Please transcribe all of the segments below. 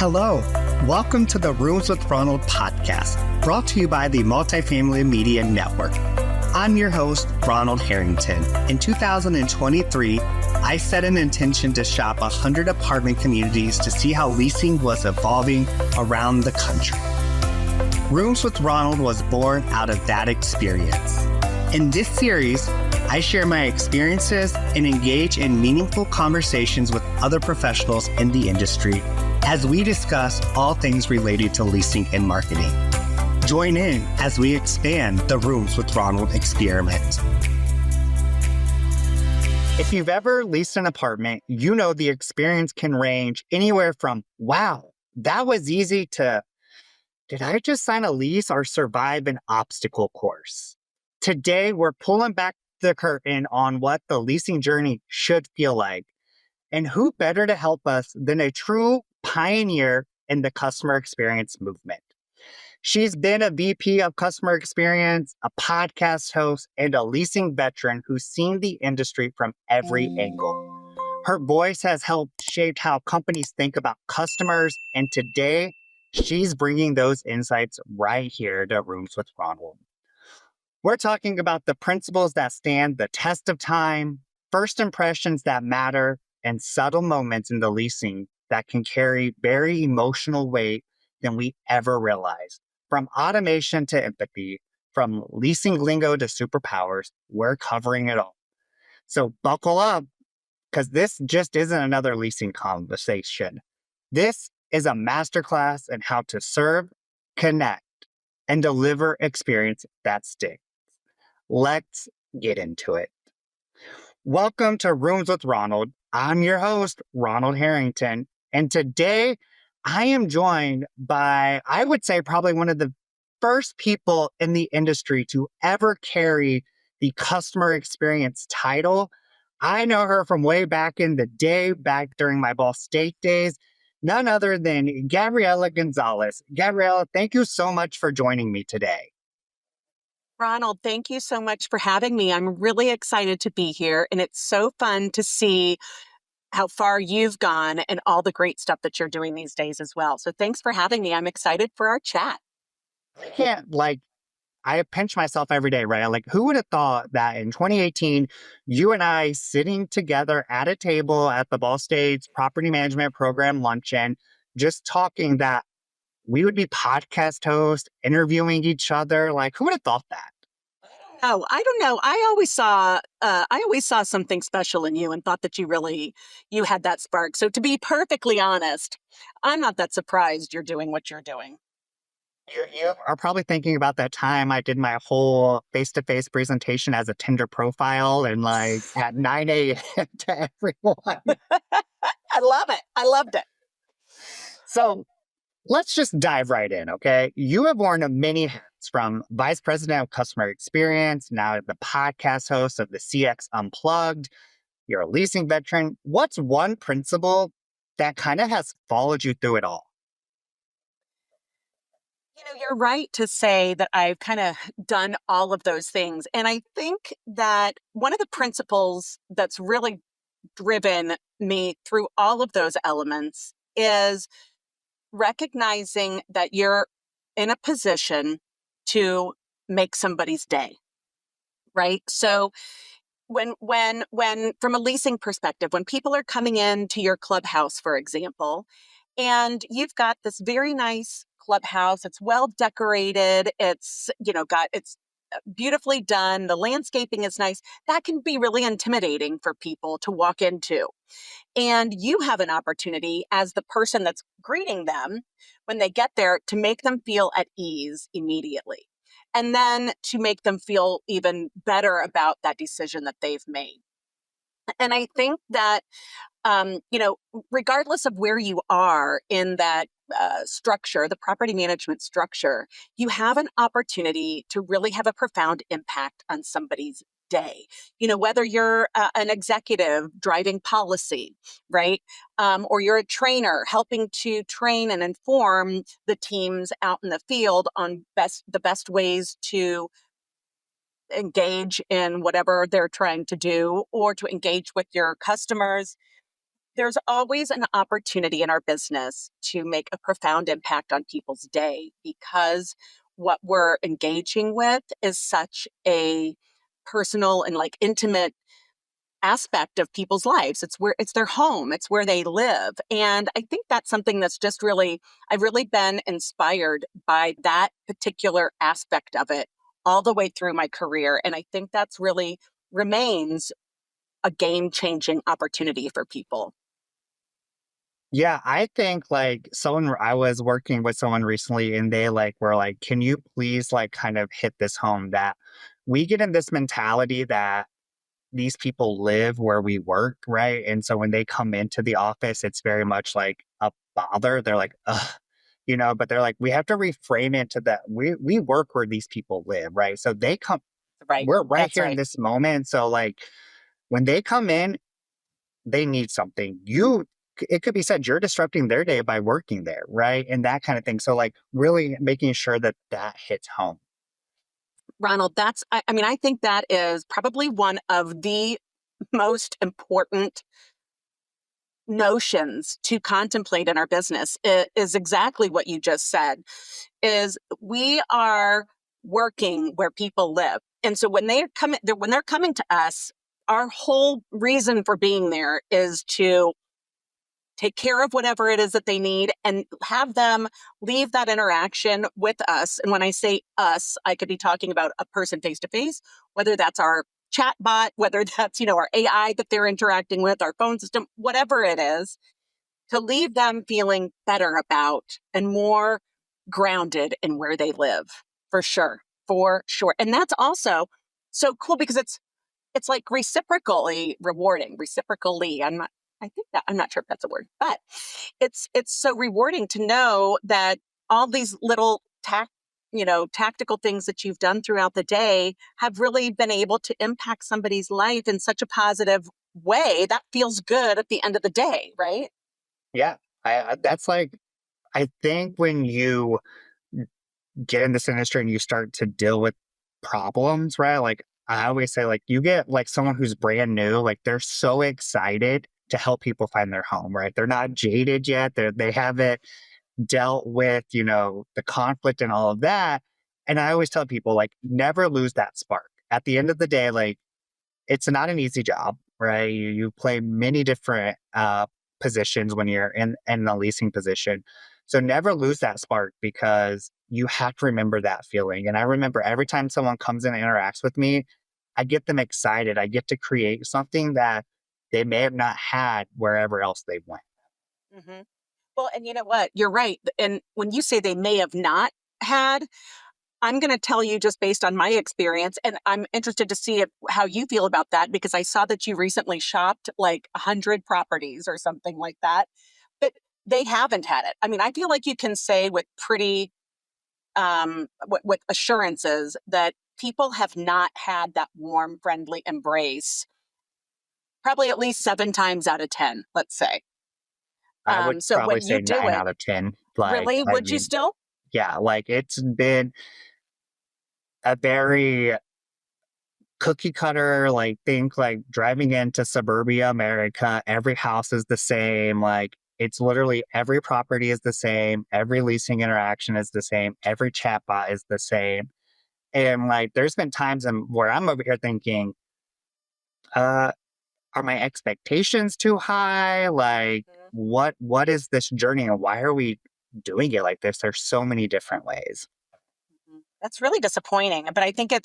Hello, welcome to the Rooms with Ronald podcast, brought to you by the Multifamily Media Network. I'm your host, Ronald Harrington. In 2023, I set an intention to shop 100 apartment communities to see how leasing was evolving around the country. Rooms with Ronald was born out of that experience. In this series, I share my experiences and engage in meaningful conversations with other professionals in the industry as we discuss all things related to leasing and marketing. Join in as we expand the Rooms with Ronald experiment. If you've ever leased an apartment, you know the experience can range anywhere from, wow, that was easy, to, did I just sign a lease or survive an obstacle course? Today, we're pulling back the curtain on what the leasing journey should feel like. And who better to help us than a true pioneer in the customer experience movement? She's been a VP of customer experience, a podcast host, and a leasing veteran who's seen the industry from every angle. Her voice has helped shape how companies think about customers, and today she's bringing those insights right here to Rooms with Ronald. We're talking about the principles that stand the test of time, first impressions that matter, and subtle moments in the leasing that can carry very emotional weight than we ever realized. From automation to empathy, from leasing lingo to superpowers, we're covering it all. So buckle up, because this just isn't another leasing conversation. This is a masterclass in how to serve, connect, and deliver experience that sticks. Let's get into it. Welcome to Rooms with Ronald. I'm your host, Ronald Harrington, and today I am joined by, I would say, probably one of the first people in the industry to ever carry the customer experience title. I know her from way back in the day, back during my Ball State days, none other than Gabrielle Gonzalez. Gabrielle, thank you so much for joining me today. Ronald, thank you so much for having me. I'm really excited to be here, and it's so fun to see how far you've gone and all the great stuff that you're doing these days as well. So thanks for having me. I'm excited for our chat. I pinch myself every day, right? Like, who would have thought that in 2018, you and I sitting together at a table at the Ball State's property management program luncheon, just talking, that we would be podcast hosts, interviewing each other? Like, who would have thought that? Oh, I don't know. I always saw something special in you and thought that you had that spark. So to be perfectly honest, I'm not that surprised you're doing what you're doing. You are probably thinking about that time I did my whole face-to-face presentation as a Tinder profile and at 9 a.m. to everyone. I love it. I loved it. So let's just dive right in, okay? You have worn many hats, from Vice President of Customer Experience, now the podcast host of the CX Unplugged. You're a leasing veteran. What's one principle that kind of has followed you through it all? You're right to say that I've kind of done all of those things. And I think that one of the principles that's really driven me through all of those elements is recognizing that you're in a position to make somebody's day, right? So when from a leasing perspective, when people are coming into your clubhouse, for example, and you've got this very nice clubhouse, it's well decorated, it's beautifully done, the landscaping is nice, that can be really intimidating for people to walk into. And you have an opportunity as the person that's greeting them when they get there to make them feel at ease immediately. And then to make them feel even better about that decision that they've made. And I think that, regardless of where you are in that structure, the property management structure, you have an opportunity to really have a profound impact on somebody's day. Whether you're an executive driving policy, right? Or you're a trainer helping to train and inform the teams out in the field on the best ways to engage in whatever they're trying to do, or to engage with your customers. There's always an opportunity in our business to make a profound impact on people's day because what we're engaging with is such a personal and like intimate aspect of people's lives. It's their home, it's where they live. And I think that's something that's just really, I've really been inspired by that particular aspect of it all the way through my career. And I think that's really remains a game changing opportunity for people. Yeah, I think like I was working with someone recently and they like were like, can you please like kind of hit this home that we get in this mentality that these people live where we work, right? And so when they come into the office, it's very much like a bother. They're like, ugh, but they're like, we have to reframe it to that we work where these people live, right? So they come, Right. we're right That's here in right. this moment. So like when they come in, they need something. It could be said you're disrupting their day by working there, right? And that kind of thing. So like really making sure that that hits home. Ronald, I mean, I think that is probably one of the most important notions to contemplate in our business is exactly what you just said is we are working where people live. And so when they're coming to us, our whole reason for being there is to take care of whatever it is that they need and have them leave that interaction with us. And when I say us, I could be talking about a person face to face, whether that's our chat bot, whether that's, our AI that they're interacting with, our phone system, whatever it is, to leave them feeling better about and more grounded in where they live, for sure. For sure. And that's also so cool because it's like reciprocally rewarding, reciprocally. I'm not sure if that's a word, but it's so rewarding to know that all these little tactical things that you've done throughout the day have really been able to impact somebody's life in such a positive way that feels good at the end of the day, right? Yeah. That's like I think when you get in this industry and you start to deal with problems, right? Like I always say, like you get like someone who's brand new, like they're so excited to help people find their home, right? They're not jaded yet. They haven't dealt with, the conflict and all of that. And I always tell people, like, never lose that spark. At the end of the day, like it's not an easy job, right? You play many different positions when you're in a leasing position. So never lose that spark because you have to remember that feeling. And I remember every time someone comes in and interacts with me, I get them excited. I get to create something that they may have not had wherever else they went. Hmm. Well, and you know what? You're right. And when you say they may have not had, I'm going to tell you just based on my experience, and I'm interested to see how you feel about that because I saw that you recently shopped like 100 properties or something like that, but they haven't had it. I mean, I feel like you can say with pretty with assurances that people have not had that warm, friendly embrace, probably at least 7 times out of 10, let's say. I would So probably when you say do nine it, out of 10. Like, really, I would you mean, still? yeah, like it's been a very cookie cutter, like think like driving into suburbia America, every house is the same. Like it's literally every property is the same, every leasing interaction is the same, every chatbot is the same. And like there's been times where I'm over here thinking, uh, are my expectations too high? Like what is this journey and why are we doing it like this? There's so many different ways. That's really disappointing, but I think and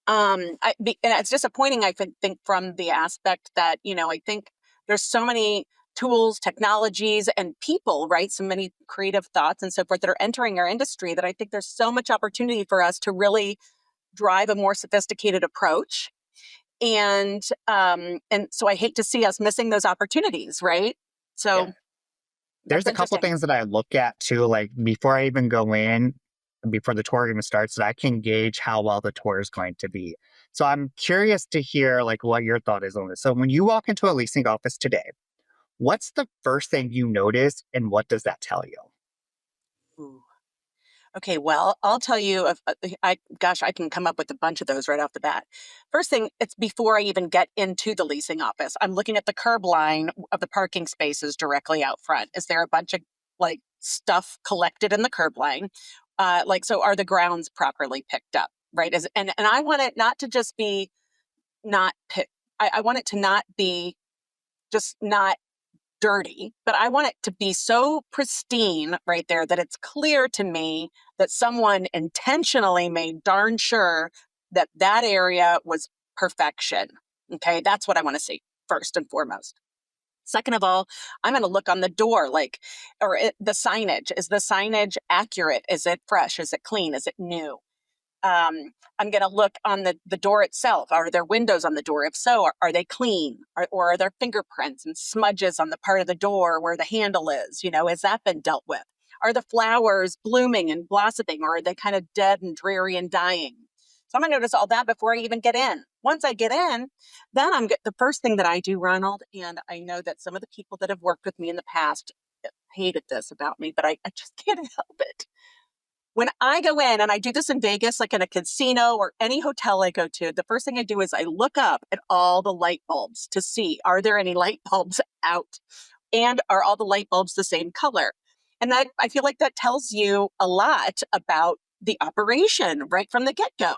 it's disappointing. Think from the aspect that I think there's so many tools, technologies, and people, right? So many creative thoughts and so forth that are entering our industry that I think there's so much opportunity for us to really drive a more sophisticated approach. And so I hate to see us missing those opportunities, right? Yeah. So There's that's a couple interesting. things that I look at too, like before I even go in, before the tour even starts, that I can gauge how well the tour is going to be. So I'm curious to hear like what your thought is on this. So when you walk into a leasing office today, what's the first thing you notice and what does that tell you? Ooh. Okay, well, I'll tell you, I can come up with a bunch of those right off the bat. First thing, it's before I even get into the leasing office. I'm looking at the curb line of the parking spaces directly out front. Is there a bunch of like stuff collected in the curb line? So are the grounds properly picked up? Right. And I want it not to just be not pick. I want it to not be just not dirty, but I want it to be so pristine right there that it's clear to me that someone intentionally made darn sure that that area was perfection. Okay, that's what I want to see first and foremost. Second of all, I'm going to look on the door, the signage. Is the signage accurate? Is it fresh? Is it clean? Is it new? I'm going to look on the door itself. Are there windows on the door? If so, are they clean? Or are there fingerprints and smudges on the part of the door where the handle is? Has that been dealt with? Are the flowers blooming and blossoming, or are they kind of dead and dreary and dying? So I'm going to notice all that before I even get in. Once I get in, then the first thing that I do, Ronald, and I know that some of the people that have worked with me in the past hated this about me, but I just can't help it. When I go in, and I do this in Vegas, like in a casino or any hotel I go to, the first thing I do is I look up at all the light bulbs to see, are there any light bulbs out? And are all the light bulbs the same color? And I feel like that tells you a lot about the operation right from the get-go.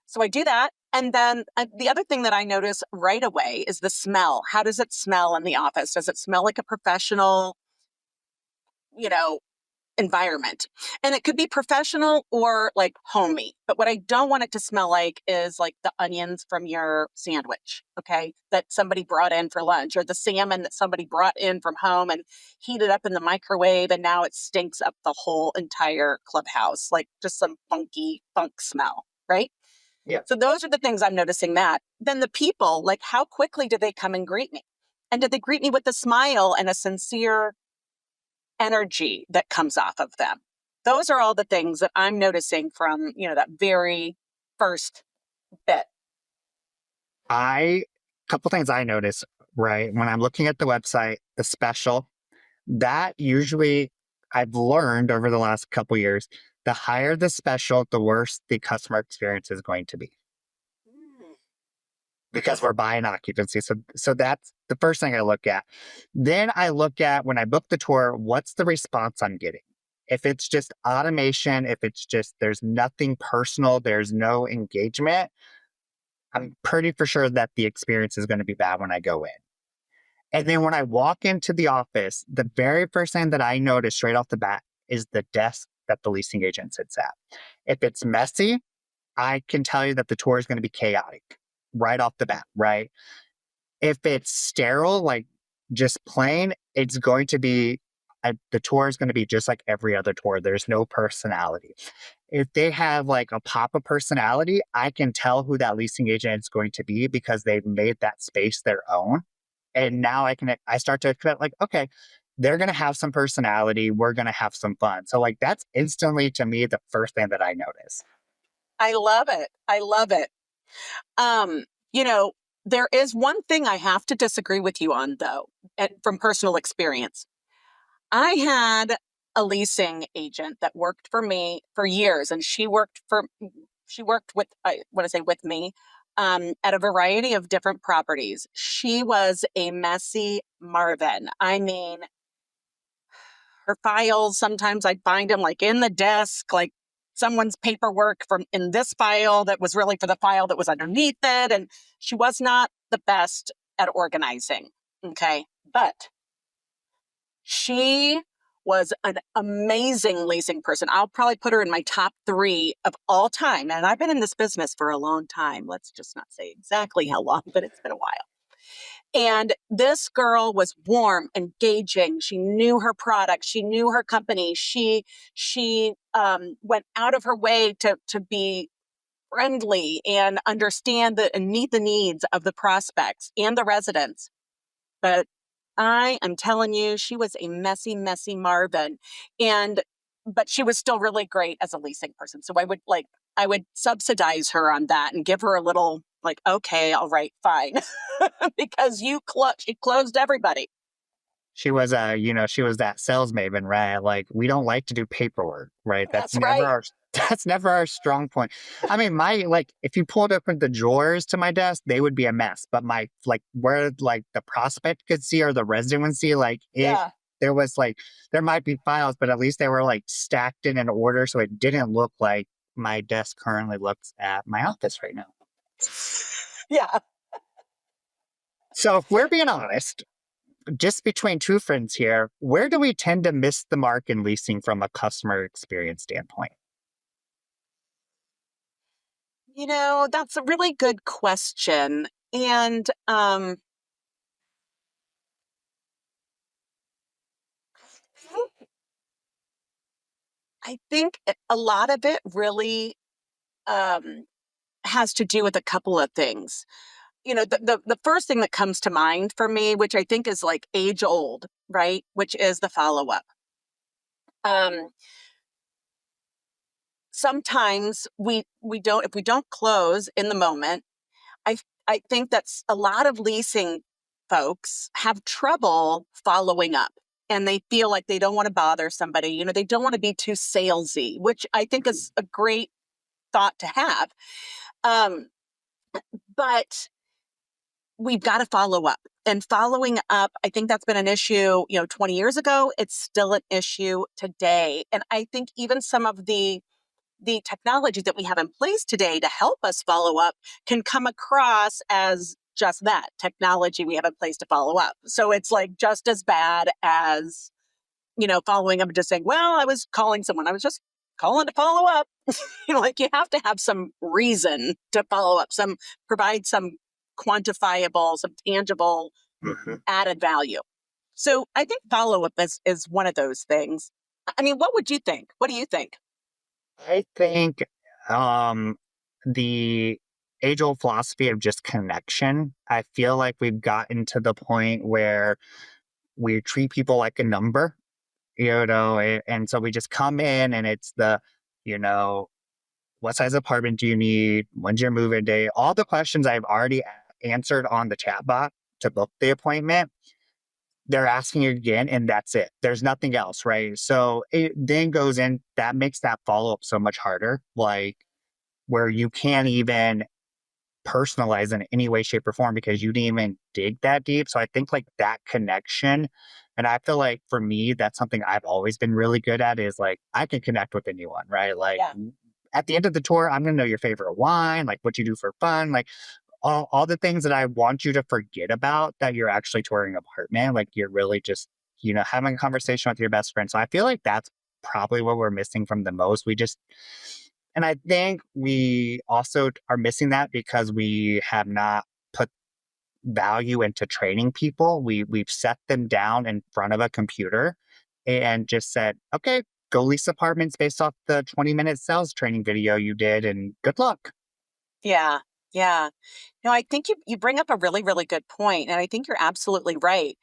So I do that. And then the other thing that I notice right away is the smell. How does it smell in the office? Does it smell like a professional, you know, environment? And it could be professional or like homey. But what I don't want it to smell like is like the onions from your sandwich, okay, that somebody brought in for lunch, or the salmon that somebody brought in from home and heated up in the microwave, and now it stinks up the whole entire clubhouse, like just some funky funk smell, right? Yeah. So those are the things I'm noticing. That then the people, like, how quickly did they come and greet me? And did they greet me with a smile and a sincere energy that comes off of them? Those are all the things that I'm noticing from, that very first bit. Couple things I notice, right? When I'm looking at the website, the special, that usually I've learned over the last couple years, the higher the special, the worse the customer experience is going to be Mm. because we're buying occupancy. So that's the first thing I look at. Then I look at, when I book the tour, what's the response I'm getting? If it's just automation, if it's just there's nothing personal, there's no engagement, I'm pretty for sure that the experience is going to be bad when I go in. And then when I walk into the office, the very first thing that I notice straight off the bat is the desk that the leasing agent sits at. If it's messy, I can tell you that the tour is going to be chaotic right off the bat, right? If it's sterile, like just plain, it's going to be, the tour is going to be just like every other tour. There's no personality. If they have like a pop of personality, I can tell who that leasing agent is going to be because they've made that space their own. And now I start to expect, like, okay, they're going to have some personality. We're going to have some fun. So like, that's instantly to me, the first thing that I notice. I love it. I love it. Um, you know, there is one thing I have to disagree with you on, though, and from personal experience. I had a leasing agent that worked for me for years, and she worked with, I want to say with me, at a variety of different properties. She was a messy Marvin. I mean, her files, sometimes I'd find them like in the desk, like someone's paperwork from in this file that was really for the file that was underneath it. And she was not the best at organizing. Okay. But she was an amazing leasing person. I'll probably put her in my top 3 of all time. And I've been in this business for a long time. Let's just not say exactly how long, but it's been a while. And this girl was warm, engaging. She knew her product. She knew her company. She went out of her way to be friendly and understand and meet the needs of the prospects and the residents. But I am telling you, she was a messy, messy Marvin. But she was still really great as a leasing person. So I would subsidize her on that and give her a little like, okay, all right, fine. Because she closed everybody. She was, she was that sales maven, right? Like, we don't like to do paperwork, right? That's right. That's never our strong point. I mean, if you pulled open the drawers to my desk, they would be a mess. But where like the prospect could see or the resident would see, Yeah. there was there might be files, but at least they were like stacked in an order, so it didn't look like my desk currently looks at my office right now. Yeah. So if we're being honest, just between two friends here, where do we tend to miss the mark in leasing from a customer experience standpoint? That's a really good question. And I think a lot of it really um, has to do with a couple of things. The first thing that comes to mind for me, which I think is like age old, right? Which is the follow up. Um, Sometimes we don't, if we don't close in the moment, I I think that's a lot of leasing folks have trouble following up, and they feel like they don't want to bother somebody. They don't want to be too salesy, which I think is a great thought to have. Um, but we've got to follow up. And following up, I think that's been an issue, 20 years ago. It's still an issue today. And I think even some of the technology that we have in place today to help us follow up can come across as just that technology we have in place to follow up. So it's like just as bad as, following up and just saying, well, I was calling someone. I was just calling to follow up. Like you have to have some reason to follow up, provide some quantifiable, some tangible Mhm. added value. So I think follow up is one of those things. I mean, what would you think? What do you think? I think um, the age old philosophy of just connection, I feel like we've gotten to the point where we treat people like a number, and so we just come in and it's you know, what size apartment do you need? When's your move-in day? All the questions I've already answered on the chatbot to book the appointment, they're asking you again, and that's it. There's nothing else, right? So it then goes in, that makes that follow-up so much harder, where you can't even personalize in any way, shape, or form because you didn't even dig that deep. So I think that connection, and I feel like for me, that's something I've always been really good at is I can connect with anyone, right? Yeah. At the end of the tour, I'm gonna know your favorite wine, like what you do for fun, like all the things that I want you to forget about that you're actually touring an apartment. Like you're really just, having a conversation with your best friend. So I feel like that's probably what we're missing from the most. And I think we also are missing that because we have not put value into training people. We've set them down in front of a computer and just said, okay, go lease apartments based off the 20-minute sales training video you did and good luck. Yeah. Yeah. No, I think you bring up a really, really good point, and I think you're absolutely right.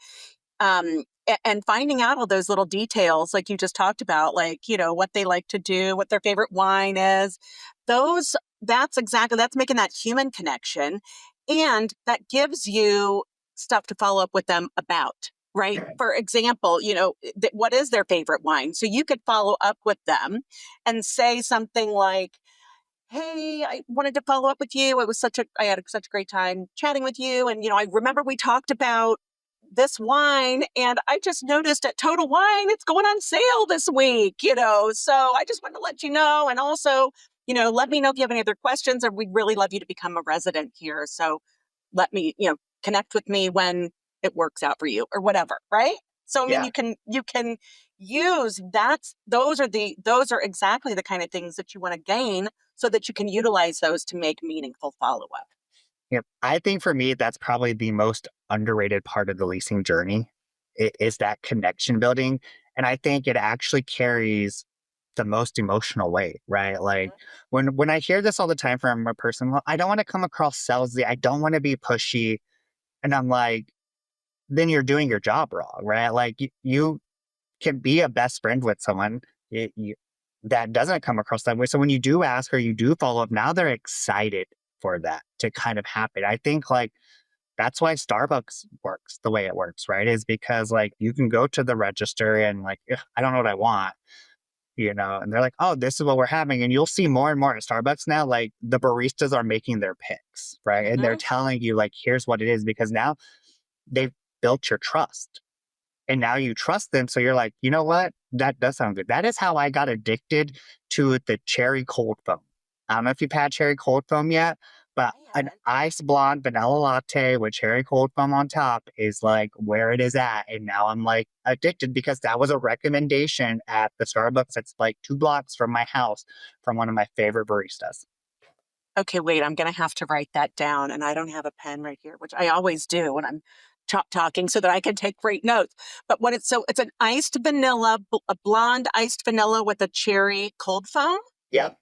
And finding out all those little details, like you just talked about, like what they like to do, what their favorite wine is. Those that's making that human connection, and that gives you stuff to follow up with them about. Right. For example, what is their favorite wine? So you could follow up with them and say something like, hey, I wanted to follow up with you. I had such a great time chatting with you. And, I remember we talked about this wine, and I just noticed at Total Wine, it's going on sale this week, so I just wanted to let you know. And also, let me know if you have any other questions, or we'd really love you to become a resident here. So let me, connect with me when it works out for you or whatever. Right. So, I mean, Yeah. you can use those are exactly the kind of things that you want to gain so that you can utilize those to make meaningful follow up. Yep. I think for me, that's probably the most underrated part of the leasing journey is that connection building. And I think it actually carries the most emotional weight, right? Like when I hear this all the time from a person, well, I don't want to come across salesy. I don't want to be pushy. And I'm like, then you're doing your job wrong, right? Like you can be a best friend with someone that doesn't come across that way. So when you do ask or you do follow up, now they're excited for that to kind of happen. I think that's why Starbucks works the way it works, right? Is because like you can go to the register and like, "Ugh, I don't know what I want, and they're like, oh, this is what we're having. And you'll see more and more at Starbucks now, like the baristas are making their picks, right? And they're Mhm. telling you, like, here's what it is because now they've built your trust. And now you trust them. So you're like, you know what? That does sound good. That is how I got addicted to the cherry cold foam. I don't know if you've had cherry cold foam yet, but I an haven't. ice blonde vanilla latte with cherry cold foam on top is like where it is at. And now I'm like addicted because that was a recommendation at the Starbucks that's like 2 blocks from my house from one of my favorite baristas. Okay, wait, I'm gonna have to write that down, and I don't have a pen right here, which I always do when I'm talking so that I can take great notes. But what it's an iced vanilla, a blonde iced vanilla with a cherry cold foam? Yep.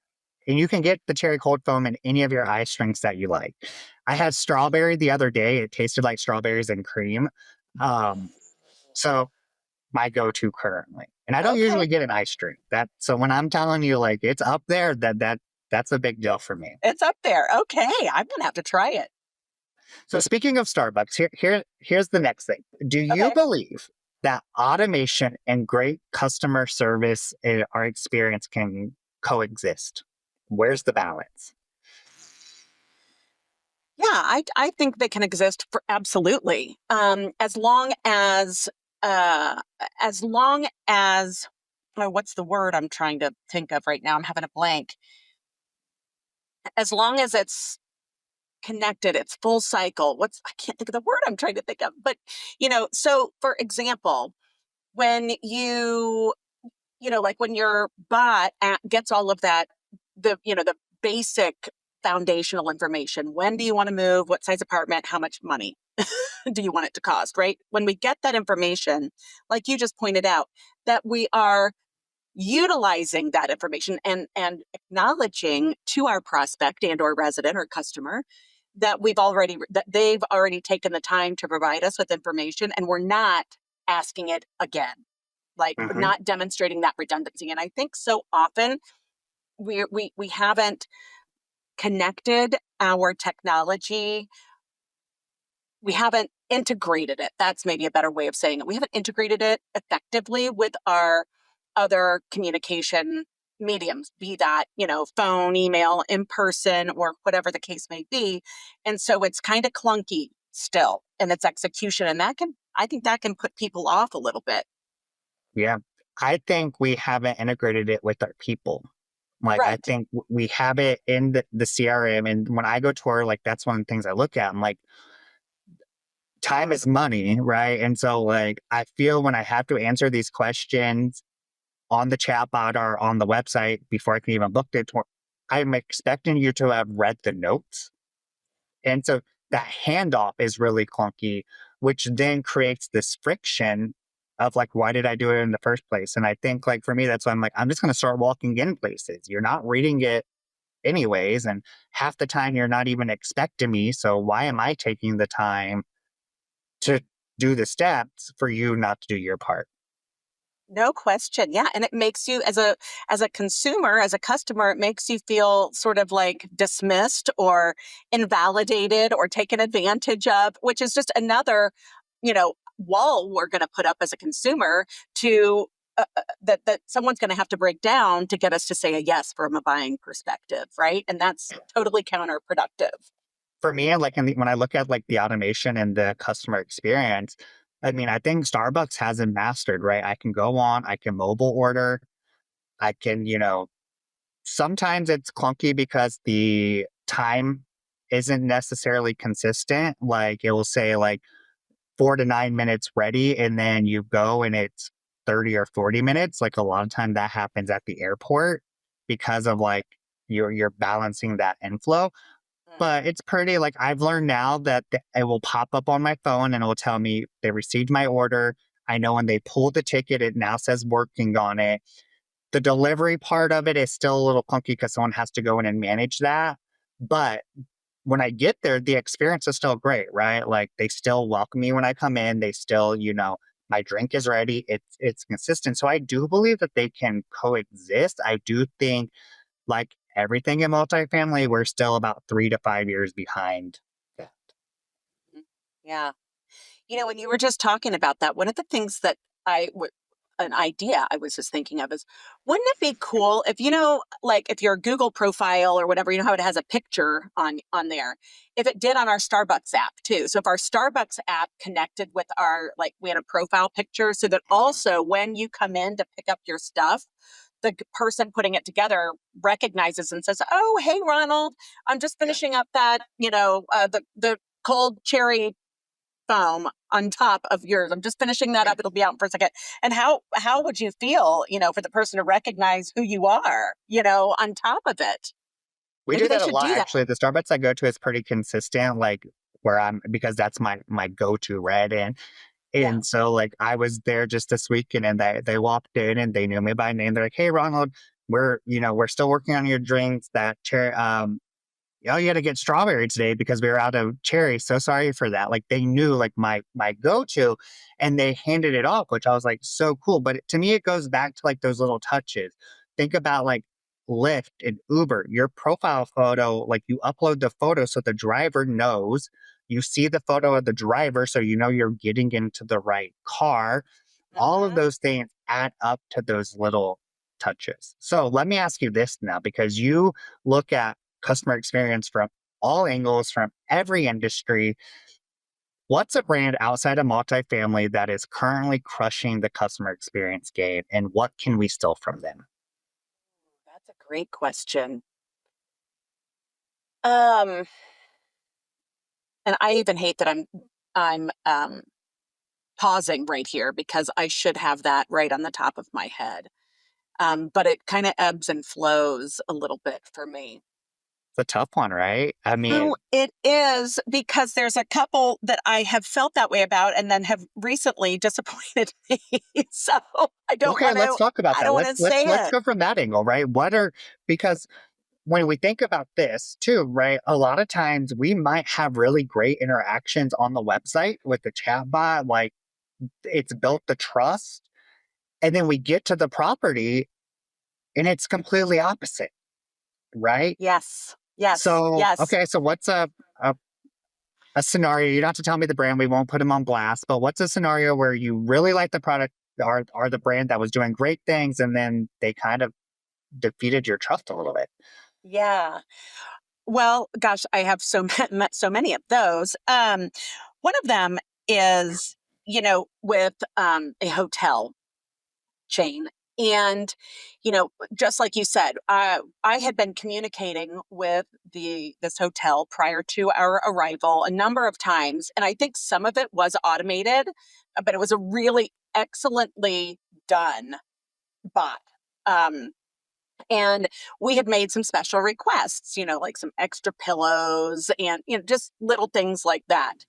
And you can get the cherry cold foam in any of your ice drinks that you like. I had strawberry the other day. It tasted like strawberries and cream. Um, so my go-to currently. And I don't Okay, usually get an ice drink. So when I'm telling you like it's up there, that's a big deal for me. it's up there. Okay, I'm gonna have to try it. So speaking of Starbucks, here's the next thing. Do you Okay. believe that automation and great customer service our experience can coexist? Where's the balance? Yeah, I think they can exist for absolutely. Uh, as long as what's the word I'm trying to think of right now? I'm having a blank. As long as it's connected, it's full cycle. I can't think of the word I'm trying to think of, but so for example, when like when your bot gets all of that, the basic foundational information. When do you want to move? What size apartment? How much money do you want it to cost? Right? When we get that information, like you just pointed out, that we are utilizing that information and acknowledging to our prospect and or resident or customer that they've already taken the time to provide us with information, and we're not asking it again, like we're Hmm. not demonstrating that redundancy. And I think so often we haven't connected our technology, we haven't integrated it. That's maybe a better way of saying it. We haven't integrated it effectively with our other communication mediums, be that, phone, email, in person, or whatever the case may be. And so it's kind of clunky still in its execution. And I think that can put people off a little bit. Yeah. I think we haven't integrated it with our people. Like, I Right. think we have it in the CRM. And when I go tour, like, that's one of the things I look at. I'm like, time is money, right? And so, like, I feel when I have to answer these questions on the chatbot or on the website before I can even book the tour, I'm expecting you to have read the notes. And so that handoff is really clunky, which then creates this friction of like, why did I do it in the first place? And I think like for me, that's why I'm like, I'm just going to start walking in places. You're not reading it anyways. And half the time you're not even expecting me. So why am I taking the time to do the steps for you not to do your part? No question. Yeah, and it makes you as a consumer, as a customer, it makes you feel sort of like dismissed or invalidated or taken advantage of, which is just another, wall we're going to put up as a consumer to that someone's going to have to break down to get us to say a yes from a buying perspective, right? And that's totally counterproductive. For me, like when I look at like the automation and the customer experience, I mean, I think Starbucks hasn't mastered, right? I can go on, I can mobile order, I can, sometimes it's clunky because the time isn't necessarily consistent. Like it will say like 4 to 9 minutes ready, and then you go and it's 30 or 40 minutes. Like a lot of time that happens at the airport because of like you're balancing that inflow. Mm. But it's pretty like I've learned now that it will pop up on my phone and it will tell me they received my order. I know when they pull the ticket, it now says working on it. The delivery part of it is still a little clunky because someone has to go in and manage that. But when I get there, the experience is still great, right? Like they still welcome me when I come in. They still, my drink is ready. It's consistent. So I do believe that they can coexist. I do think like everything in multifamily, we're still about 3 to 5 years behind. Yeah. Yeah. When you were just talking about that, one of the things that I would, an idea I was just thinking of is, wouldn't it be cool if, like if your Google profile or whatever, how it has a picture on there, if it did on our Starbucks app too. So if our Starbucks app connected with our, like we had a profile picture so that also when you come in to pick up your stuff, the person putting it together recognizes and says, "Oh, hey, Ronald, I'm just finishing up that, the cold cherry foam on top of yours. I'm just finishing that up. It'll be out for a second." And how would you feel, for the person to recognize who you are, on top of it? We Maybe do they that a should lot, do that. actually. The Starbucks I go to is pretty consistent, like, where I'm because that's my go-to, right? Yeah. And so, like, I was there just this weekend, and they walked in, and they knew me by name. They're like, "Hey, Ronald, we're still working on your drinks. That chair, oh, you had to get strawberry today because we were out of cherry. So sorry for that." Like, they knew, like, my go-to, and they handed it off, which I was like, so cool. But to me, it goes back to like those little touches. Think about like Lyft and Uber. Your profile photo, like, you upload the photo so the driver knows. You see the photo of the driver, so you know you're getting into the right car. All of Mhm. those things add up to those little touches. So let me ask you this now, because you look at customer experience from all angles, from every industry. What's a brand outside of multifamily that is currently crushing the customer experience game, and what can we steal from them? That's a great question. Um, and I even hate that I'm pausing right here because I should have that right on the top of my head. But it kind of ebbs and flows a little bit for me. It's a tough one, right? I Oh, mean, it is because there's a couple that I have felt that way about and then have recently disappointed me. So I don't okay, want let's to talk about I that. don't want Let's to let's say let's it. go from that angle, right? What are because when we think about this too, right? A lot of times we might have really great interactions on the website with the chatbot, like it's built the trust, and then we get to the property and it's completely opposite, right? Yes. Yes. So, Yes. okay, so what's a a scenario? You don't have to tell me the brand. We won't put them on blast. But what's a scenario where you really like the product or the brand that was doing great things, and then they kind of defeated your trust a little bit? Yeah. Well, gosh, I have so many of those. One of them is, with a hotel chain. And, just like you said, I had been communicating with this hotel prior to our arrival a number of times, and I think some of it was automated, but it was a really excellently done bot. Um, and we had made some special requests, like some extra pillows and just little things like that.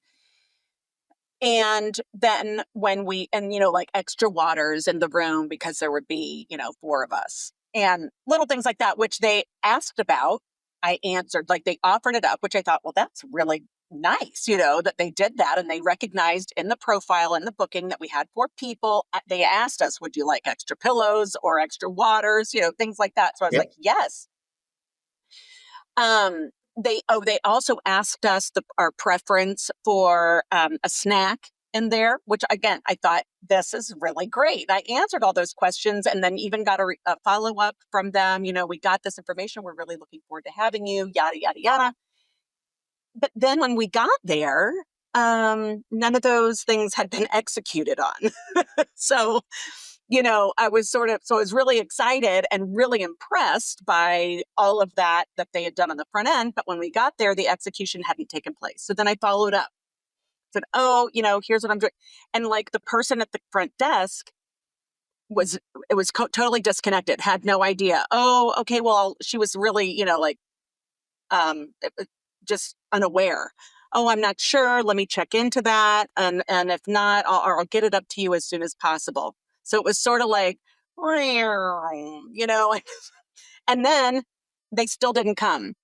And then when like extra waters in the room because there would be, four of us and little things like that, which they asked about. I answered, like they offered it up, which I thought, well, that's really nice, that they did that. And they recognized in the profile and the booking that we had four people. They asked us, would you like extra pillows or extra waters, things like that. So I was Yep. like, yes. They also asked us our preference for a snack in there, which again I thought this is really great. I answered all those questions and then even got a follow up from them. We got this information. We're really looking forward to having you. Yada yada yada. But then when we got there, none of those things had been executed on. So I was really excited and really impressed by all of that they had done on the front end. But when we got there, the execution hadn't taken place. So then I followed up, said, "Oh, here's what I'm doing." And like the person at the front desk was, it was totally disconnected, had no idea. Oh, okay. Well, she was really, like, just unaware. Oh, I'm not sure. Let me check into that. And if not, I'll get it up to you as soon as possible. So it was sort of like, and then they still didn't come.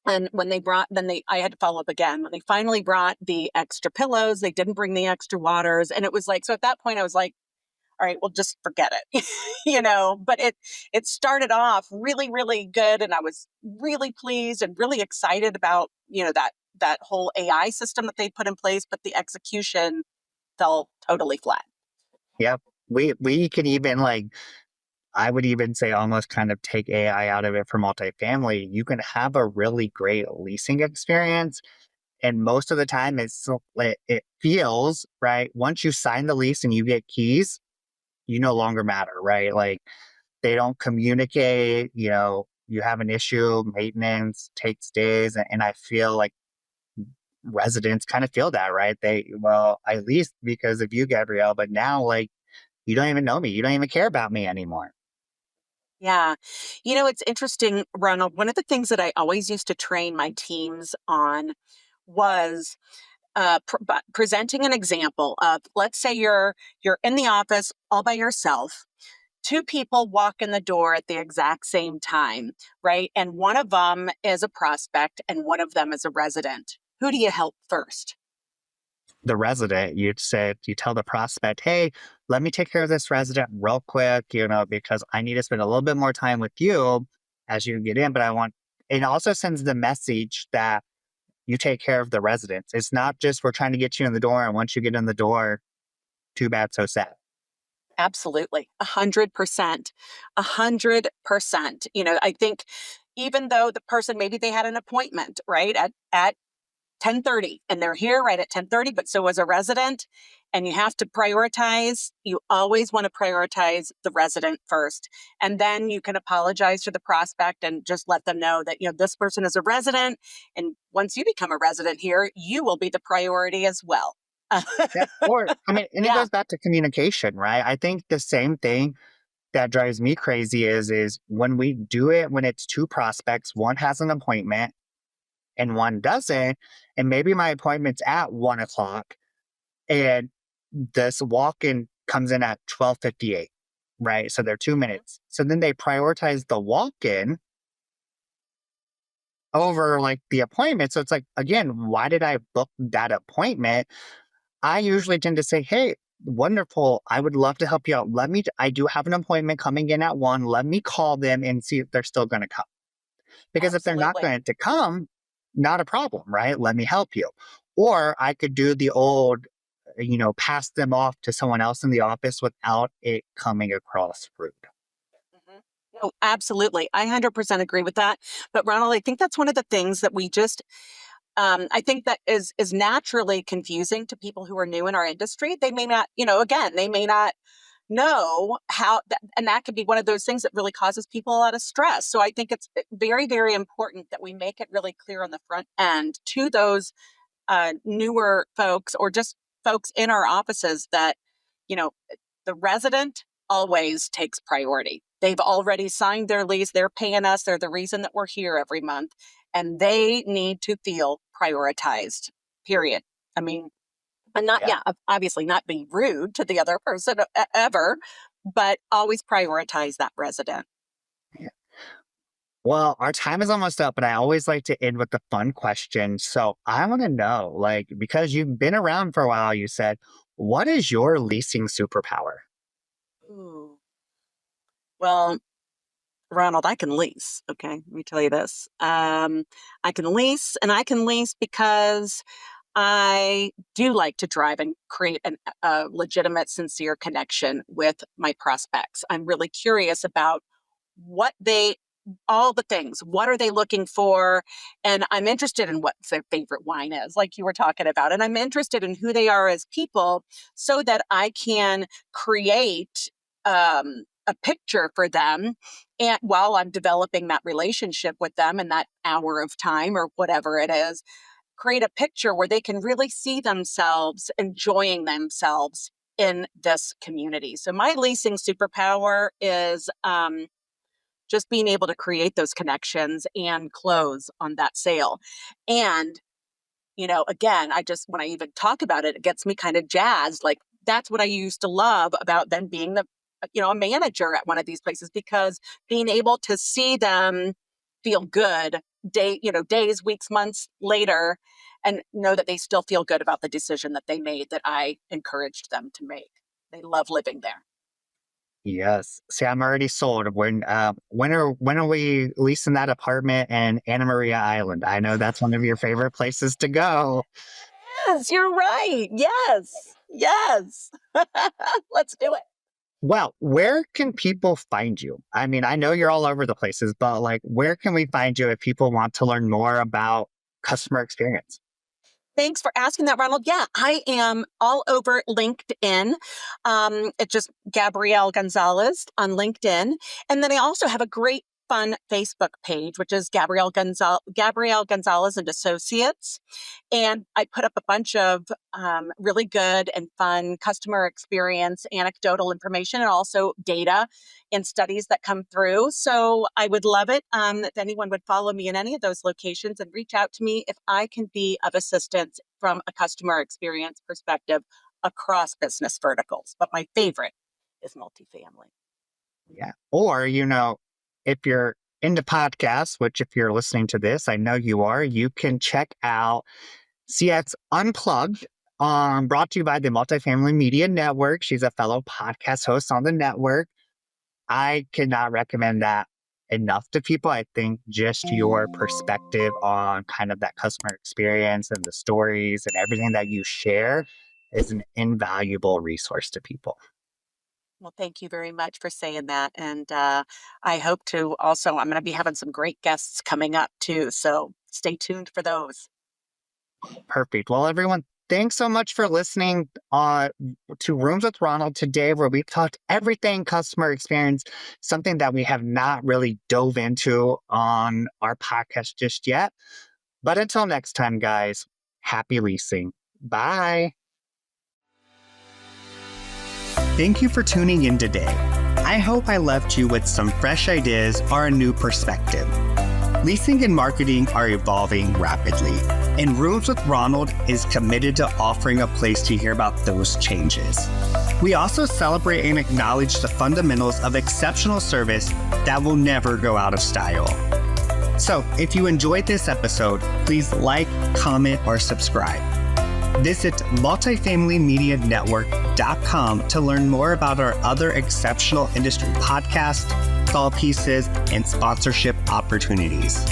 And when they brought, I had to follow up again. When they finally brought the extra pillows, they didn't bring the extra waters. And it was like, so at that point I was like, all right, well, just forget it, but it started off really, really good. And I was really pleased and really excited about, that that whole AI system that they put in place, but the execution fell totally flat. Yep. We can even like I would even say almost kind of take AI out of it for multifamily. You can have a really great leasing experience. And most of the time, it feels right. Once you sign the lease and you get keys, you no longer matter, right? Like they don't communicate, you have an issue, maintenance takes days. And I feel like residents kind of feel that, right? Well, I leased because of you, Gabrielle, but now like you don't even know me. You don't even care about me anymore. Yeah. It's interesting, Ronald. One of the things that I always used to train my teams on was presenting an example of, let's say you're in the office all by yourself. Two people walk in the door at the exact same time, right? And one of them is a prospect and one of them is a resident. Who do you help first? The resident, you tell the prospect, hey, let me take care of this resident real quick, because I need to spend a little bit more time with you as you get in. But it also sends the message that you take care of the residents. It's not just we're trying to get you in the door. And once you get in the door, too bad, so sad. Absolutely. 100%. 100%. I think even though the person, maybe they had an appointment, right, at 10:30 and they're here right at 10:30, but so as a resident, and you have to prioritize, you always want to prioritize the resident first. And then you can apologize to the prospect and just let them know that, this person is a resident. And once you become a resident here, you will be the priority as well. Yeah. Or, I mean, and it Yeah, goes back to communication, right? I think the same thing that drives me crazy is when we do it, when it's two prospects, one has an appointment and one doesn't. And maybe my appointment's at 1 o'clock and this walk-in comes in at 12:58, right? So they're 2 minutes. So then they prioritize the walk-in over like the appointment. So it's like, again, why did I book that appointment? I usually tend to say, hey, wonderful. I would love to help you out. I do have an appointment coming in at 1. Let me call them and see if they're still going to come. Because if they're not absolutely. going to come, not a problem, right? Let me help you. Or I could do the old, pass them off to someone else in the office without it coming across rude. Mhm. No, absolutely. I 100% agree with that. But Ronald, I think that's one of the things that I think that is naturally confusing to people who are new in our industry. They may not, again, they may not know and that could be one of those things that really causes people a lot of stress. So I think it's very, very important that we make it really clear on the front end to those newer folks or just folks in our offices that, you know, the resident always takes priority. They've already signed their lease, they're paying us, they're the reason that we're here every month, and they need to feel prioritized, period. I mean, and not, Yeah. yeah, obviously not be rude to the other person ever, but always prioritize that resident. Yeah. Well, our time is almost up, but I always like to end with a fun question. So I want to know, like, because you've been around for a while, you said, what is your leasing superpower? Ooh. Well, Ronald, I can lease. Okay, let me tell you this. I can lease, and I can lease because I do like to drive and create a legitimate, sincere connection with my prospects. I'm really curious about what all the things. What are they looking for? And I'm interested in what their favorite wine is, like you were talking about. And I'm interested in who they are as people so that I can create a picture for them. And while I'm developing that relationship with them in that hour of time or whatever it is, create a picture where they can really see themselves enjoying themselves in this community. So my leasing superpower is just being able to create those connections and close on that sale. And, again, when I even talk about it, it gets me kind of jazzed. Like that's what I used to love about then being a manager at one of these places because being able to see them feel good days, weeks, months later and know that they still feel good about the decision that they made that I encouraged them to make. They love living there. Yes. See, I'm already sold. When are we leasing that apartment in Anna Maria Island? I know that's one of your favorite places to go. Yes, you're right. Yes. Yes. Let's do it. Well, where can people find you? I mean, I know you're all over the places, but like, where can we find you if people want to learn more about customer experience? Thanks for asking that, Ronald. Yeah, I am all over LinkedIn. It's just Gabrielle Gonzalez on LinkedIn. And then I also have a great fun Facebook page, which is Gabrielle Gonzalez and Associates. And I put up a bunch of really good and fun customer experience, anecdotal information, and also data and studies that come through. So I would love it if anyone would follow me in any of those locations and reach out to me if I can be of assistance from a customer experience perspective across business verticals. But my favorite is multifamily. Yeah. Or, if you're into podcasts, which if you're listening to this, I know you are, you can check out CX Unplugged, brought to you by the Multifamily Media Network. She's a fellow podcast host on the network. I cannot recommend that enough to people. I think just your perspective on kind of that customer experience and the stories and everything that you share is an invaluable resource to people. Well, thank you very much for saying that. And I hope to also, I'm going to be having some great guests coming up too. So stay tuned for those. Perfect. Well, everyone, thanks so much for listening to Rooms with Ronald today, where we've talked everything customer experience, something that we have not really dove into on our podcast just yet. But until next time, guys, happy leasing. Bye. Thank you for tuning in today. I hope I left you with some fresh ideas or a new perspective. Leasing and marketing are evolving rapidly, and Rooms with Ronald is committed to offering a place to hear about those changes. We also celebrate and acknowledge the fundamentals of exceptional service that will never go out of style. So, if you enjoyed this episode, please like, comment, or subscribe. Visit multifamilymedianetwork.com to learn more about our other exceptional industry podcasts, call pieces, and sponsorship opportunities.